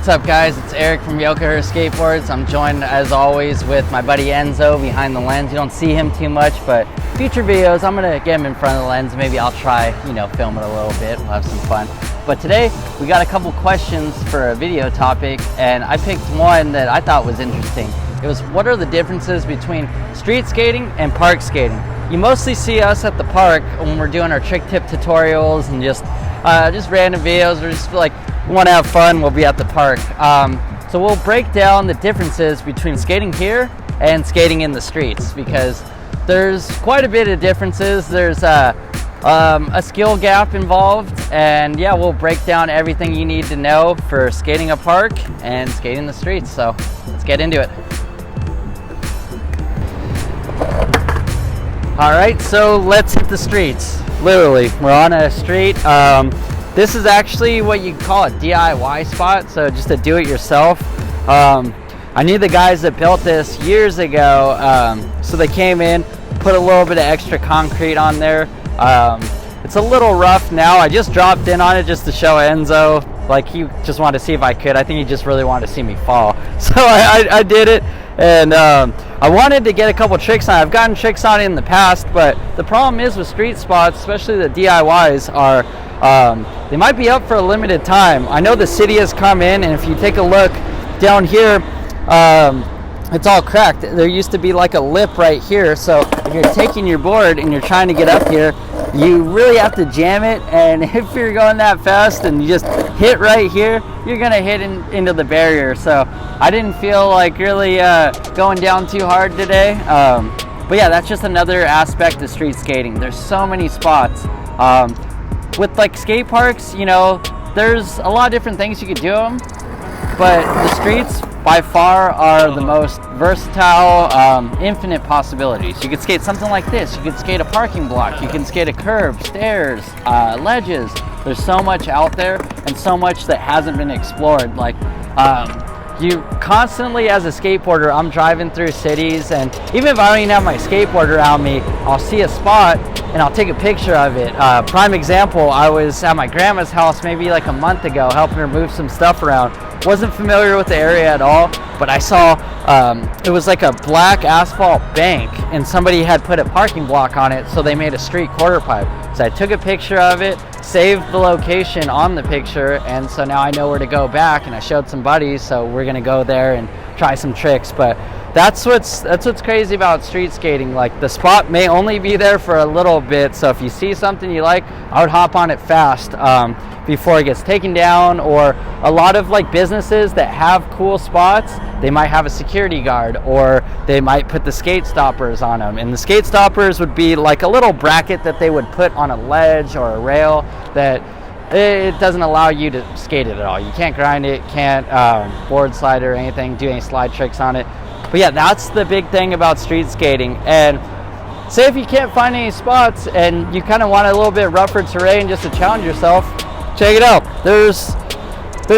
What's up, guys? It's Eric from YOCAHER Skateboards. I'm joined as always with my buddy Enzo behind the lens. You don't see him too much, but future videos I'm gonna get him in front of the lens. Maybe I'll try, film it a little bit. We'll have some fun. But today we got a couple questions for a video topic, and I picked one that I thought was interesting. It was, what are the differences between street skating and park skating? You mostly see us at the park when we're doing our trick tip tutorials and just random videos, or just like want to have fun. We'll be at the park. So we'll break down the differences between skating here and skating in the streets, because there's quite a bit of differences. There's a skill gap involved, and yeah, we'll break down everything you need to know for skating a park and skating the streets. So let's get into it. All right, so let's hit the streets. Literally, we're on a street. This is actually what you call a DIY spot, so just a do-it-yourself. I knew the guys that built this years ago, so they came in, put a little bit of extra concrete on there. It's a little rough now. I just dropped in on it just to show Enzo. Like, he just wanted to see if I could. I think he just really wanted to see me fall. So I did it, and I wanted to get a couple tricks on it. I've gotten tricks on it in the past, but the problem is with street spots, especially the DIYs, are they might be up for a limited time. I know the city has come in, and if you take a look down here, it's all cracked. There used to be like a lip right here, so if you're taking your board and you're trying to get up here, you really have to jam it, and if you're going that fast and you just hit right here, you're gonna hit into the barrier. So I didn't feel like really going down too hard today, but yeah, that's just another aspect of street skating. There's so many spots. With like skate parks, there's a lot of different things you could do them, but the streets by far are the most versatile, infinite possibilities. You could skate something like this. You could skate a parking block. You can skate a curb, stairs, ledges. There's so much out there, and so much that hasn't been explored. Like, you constantly, as a skateboarder, I'm driving through cities, and even if I don't even have my skateboard around me, I'll see a spot and I'll take a picture of it. Prime example, I was at my grandma's house maybe like a month ago helping her move some stuff around. Wasn't familiar with the area at all, but I saw it was like a black asphalt bank, and somebody had put a parking block on it, so they made a street quarter pipe. So I took a picture of it, saved the location on the picture, and so now I know where to go back, and I showed some buddies, so we're gonna go there and try some tricks. But that's what's crazy about street skating. Like, the spot may only be there for a little bit, so if you see something you like, I would hop on it fast before it gets taken down. Or a lot of like businesses that have cool spots, they might have a security guard, or they might put the skate stoppers on them, and the skate stoppers would be like a little bracket that they would put on a ledge or a rail that it doesn't allow you to skate it at all. You can't grind it, can't board slide or anything, do any slide tricks on it. But yeah, that's the big thing about street skating. And say if you can't find any spots and you kind of want a little bit rougher terrain just to challenge yourself, check it out. There's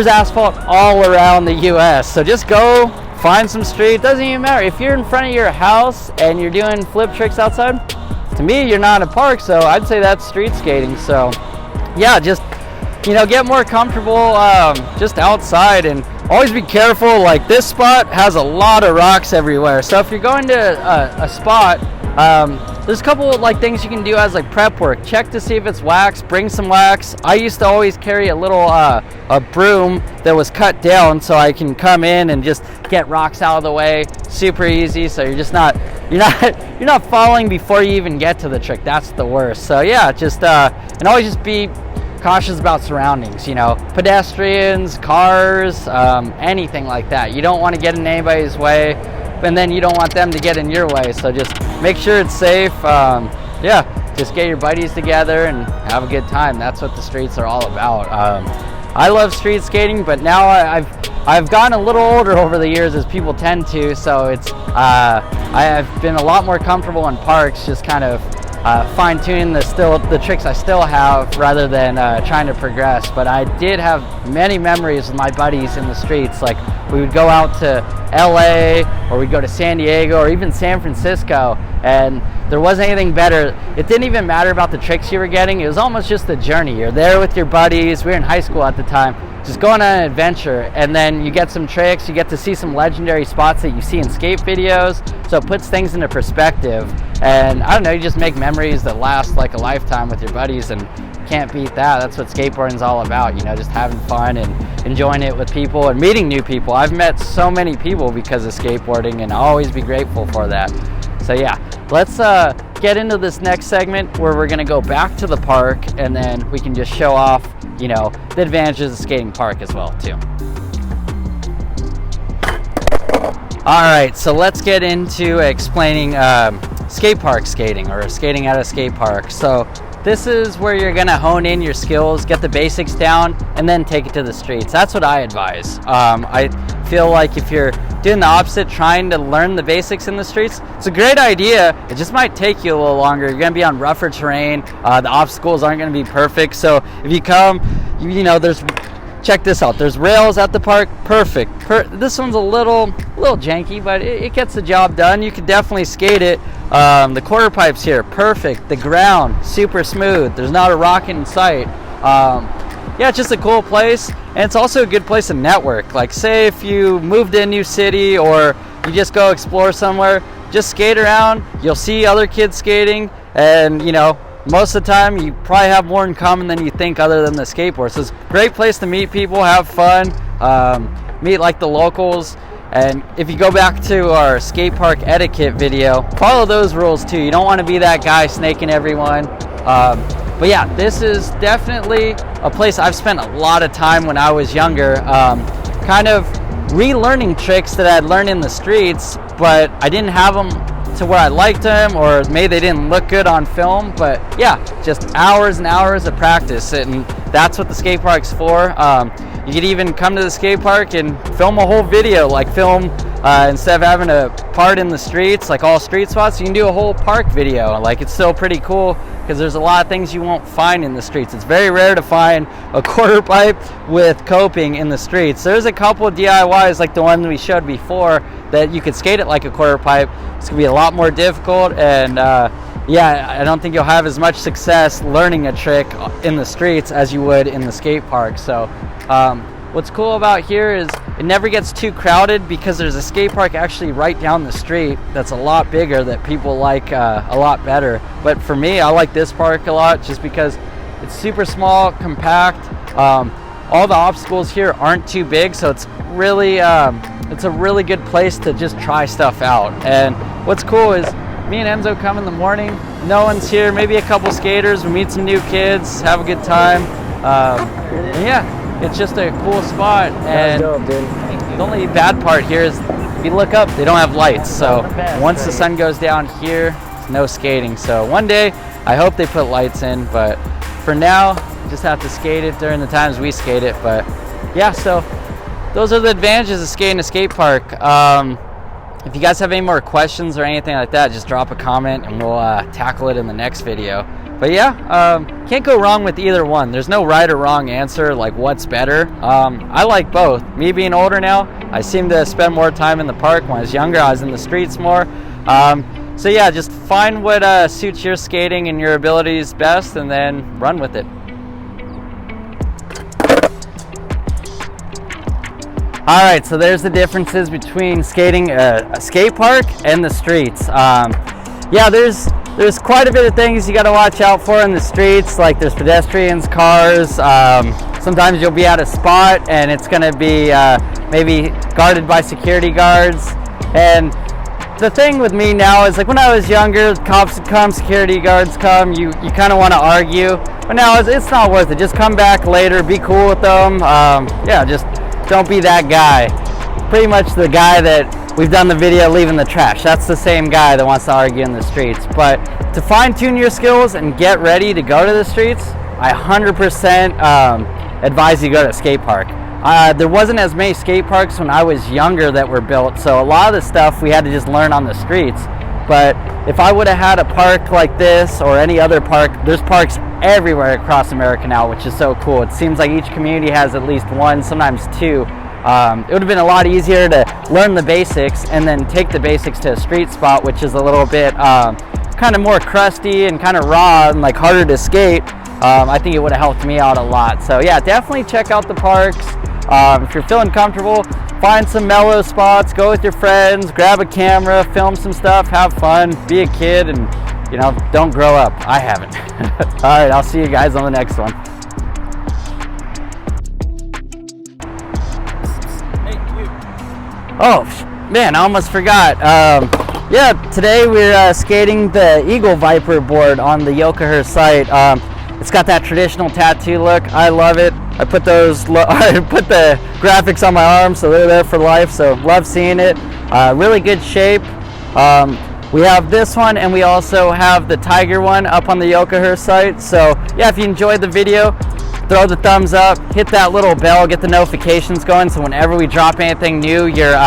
asphalt all around the US. So just go find some street. Doesn't even matter. If you're in front of your house and you're doing flip tricks outside, to me, you're not in a park, so I'd say that's street skating. So yeah, just get more comfortable just outside, and always be careful. Like, this spot has a lot of rocks everywhere, so if you're going to a spot, there's a couple like things you can do as like prep work. Check to see if it's wax, bring some wax. I used to always carry a little a broom that was cut down, so I can come in and just get rocks out of the way. Super easy, so you're not falling before you even get to the trick. That's the worst. So yeah, just and always just be cautious about surroundings, pedestrians, cars, anything like that. You don't want to get in anybody's way, and then you don't want them to get in your way. So just make sure it's safe. Yeah, just get your buddies together and have a good time. That's what the streets are all about. I love street skating, but now I've gotten a little older over the years, as people tend to. So it's I've been a lot more comfortable in parks, just kind of fine-tune the tricks I still have, rather than trying to progress. But I did have many memories with my buddies in the streets. Like, we would go out to LA, or we'd go to San Diego, or even San Francisco, and there wasn't anything better. It didn't even matter about the tricks you were getting. It was almost just the journey. You're there with your buddies. We were in high school at the time. just going on an adventure, and then you get some tricks, you get to see some legendary spots that you see in skate videos, so it puts things into perspective. And I don't know, you just make memories that last like a lifetime with your buddies, and can't beat that. That's what skateboarding is all about, you know, just having fun and enjoying it with people and meeting new people. I've met so many people because of skateboarding, and I'll always be grateful for that. So yeah, let's get into this next segment where we're gonna go back to the park, and then we can just show off, you know, the advantages of skating park as well too. All right, so let's get into explaining skate park skating, or skating at a skate park. So this is where you're gonna hone in your skills, get the basics down, and then take it to the streets. That's what I advise. I feel like if you're doing the opposite, trying to learn the basics in the streets, it's a great idea. It just might take you a little longer. You're gonna be on rougher terrain. The obstacles aren't gonna be perfect. So if you come, you know, check this out. There's rails at the park, perfect. This one's a little janky, but it gets the job done. You can definitely skate it. The quarter pipes here, perfect. The ground, super smooth. There's not a rock in sight. Yeah, it's just a cool place, and it's also a good place to network. Like, say if you moved to a new city, or you just go explore somewhere, just skate around. You'll see other kids skating, and you know, most of the time you probably have more in common than you think other than the skateboard. So it's a great place to meet people, have fun, meet like the locals. And if you go back to our skate park etiquette video, follow those rules too. You don't want to be that guy snaking everyone. But yeah, this is definitely a place I've spent a lot of time when I was younger, kind of relearning tricks that I'd learned in the streets, but I didn't have them to where I liked them, or maybe they didn't look good on film. But yeah, just hours and hours of practice, and that's what the skate park's for. You could even come to the skate park and film a whole video, like film instead of having a part in the streets, like all street spots, you can do a whole park video. Like, it's still pretty cool because there's a lot of things you won't find in the streets. It's very rare to find a quarter pipe with coping in the streets. There's a couple of DIYs like the one we showed before that you could skate it like a quarter pipe. It's gonna be a lot more difficult, and yeah, I don't think you'll have as much success learning a trick in the streets as you would in the skate park. So what's cool about here is it never gets too crowded, because there's a skate park actually right down the street that's a lot bigger that people like a lot better. But for me, I like this park a lot just because it's super small, compact. All the obstacles here aren't too big, so it's really it's a really good place to just try stuff out. And what's cool is me and Enzo come in the morning, no one's here, maybe a couple skaters, we meet some new kids, have a good time. And yeah, it's just a cool spot. And dope, dude. The only bad part here is if you look up, they don't have lights. So once the sun goes down here, no skating. So one day I hope they put lights in, but for now just have to skate it during the times we skate it. But yeah, so those are the advantages of skating a skate park. If you guys have any more questions or anything like that, just drop a comment and we'll tackle it in the next video. But yeah, can't go wrong with either one. There's no right or wrong answer, like what's better. I like both. Me being older now, I seem to spend more time in the park. When I was younger, I was in the streets more. So yeah, just find what suits your skating and your abilities best, and then run with it. All right, so there's the differences between skating a skate park and the streets. Yeah, there's quite a bit of things you got to watch out for in the streets. Like, there's pedestrians, cars. Sometimes you'll be at a spot and it's going to be maybe guarded by security guards. And the thing with me now is, like, when I was younger, cops would come, security guards come, you kind of want to argue. But now it's not worth it. Just come back later, be cool with them. Yeah, just don't be that guy. Pretty much the guy that we've done the video leaving the trash. That's the same guy that wants to argue in the streets. But to fine tune your skills and get ready to go to the streets, I 100% advise you go to a skate park. There wasn't as many skate parks when I was younger that were built, so a lot of the stuff we had to just learn on the streets. But if I would have had a park like this or any other park, there's parks everywhere across America now, which is so cool. It seems like each community has at least one, sometimes two. It would have been a lot easier to learn the basics and then take the basics to a street spot, which is a little bit kind of more crusty and kind of raw and like harder to skate. I think it would have helped me out a lot. So yeah, definitely check out the parks. If you're feeling comfortable, find some mellow spots, go with your friends, grab a camera, film some stuff, have fun, be a kid, and you know, don't grow up. I haven't. All right, I'll see you guys on the next one. Oh man, I almost forgot. Yeah, today we're skating the Eagle Viper board on the YOCAHER site. It's got that traditional tattoo look. I love it. I put I put the graphics on my arms, so they're there for life. So love seeing it. Really good shape. We have this one, and we also have the Tiger one up on the YOCAHER site. So yeah, if you enjoyed the video, throw the thumbs up, hit that little bell, get the notifications going, so whenever we drop anything new, you're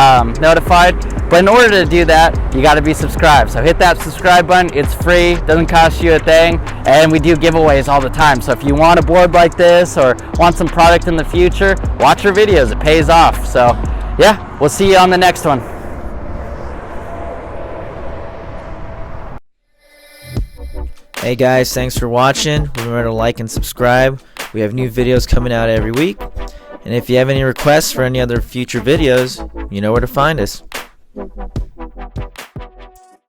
notified. But in order to do that, you got to be subscribed. So hit that subscribe button. It's free, doesn't cost you a thing, and we do giveaways all the time. So if you want a board like this or want some product in the future, watch our videos. It pays off. So yeah, we'll see you on the next one. Hey guys, thanks for watching. Remember to like and subscribe. We have new videos coming out every week. And if you have any requests for any other future videos, you know where to find us.